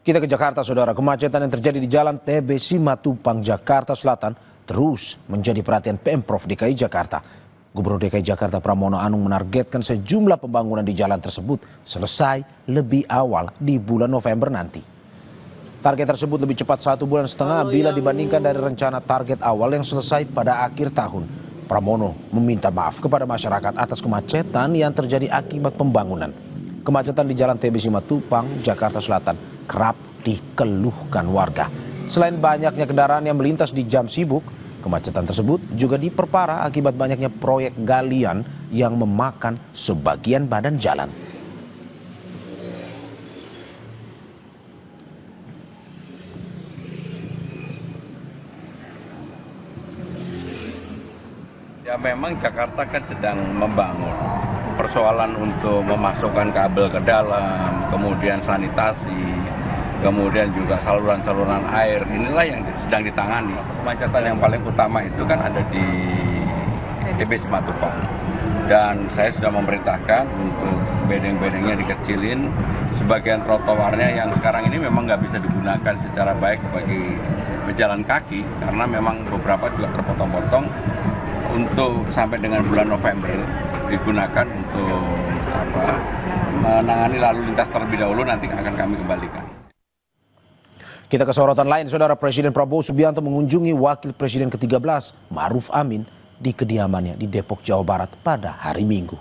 Kita ke Jakarta, saudara. Kemacetan yang terjadi di Jalan TB Simatupang, Jakarta Selatan terus menjadi perhatian Pemprov DKI Jakarta. Gubernur DKI Jakarta Pramono Anung menargetkan sejumlah pembangunan di jalan tersebut selesai lebih awal di bulan November nanti. Target tersebut lebih cepat 1,5 bulan bila dibandingkan dari rencana target awal yang selesai pada akhir tahun. Pramono meminta maaf kepada masyarakat atas kemacetan yang terjadi akibat pembangunan. Kemacetan di Jalan TB Simatupang, Jakarta Selatan kerap dikeluhkan warga. Selain banyaknya kendaraan yang melintas di jam sibuk, kemacetan tersebut juga diperparah akibat banyaknya proyek galian yang memakan sebagian badan jalan. Ya memang Jakarta kan sedang membangun. Persoalan untuk memasukkan kabel ke dalam, kemudian sanitasi, kemudian juga saluran-saluran air, inilah yang sedang ditangani. Kemacetan yang paling utama itu kan ada di TB Simatupang. Dan saya sudah memerintahkan untuk bedeng-bedengnya dikecilin, sebagian trotoarnya yang sekarang ini memang nggak bisa digunakan secara baik bagi pejalan kaki, karena memang beberapa juga terpotong-potong. Untuk sampai dengan bulan November digunakan untuk menangani lalu lintas terlebih dahulu, nanti akan kami kembalikan. Kita ke sorotan lain, saudara. Presiden Prabowo Subianto mengunjungi Wakil Presiden ke-13 Ma'ruf Amin di kediamannya di Depok, Jawa Barat pada hari Minggu.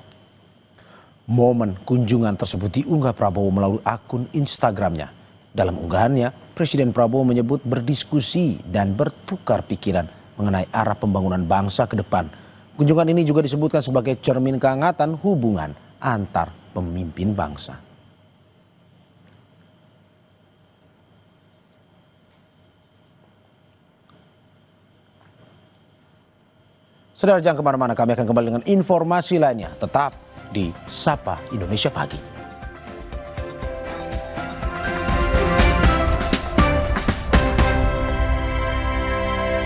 Momen kunjungan tersebut diunggah Prabowo melalui akun Instagramnya. Dalam unggahannya, Presiden Prabowo menyebut berdiskusi dan bertukar pikiran mengenai arah pembangunan bangsa ke depan. Kunjungan ini juga disebutkan sebagai cermin kehangatan hubungan antar pemimpin bangsa. Saudara, jangan kemana-mana, kami akan kembali dengan informasi lainnya. Tetap di Sapa Indonesia Pagi.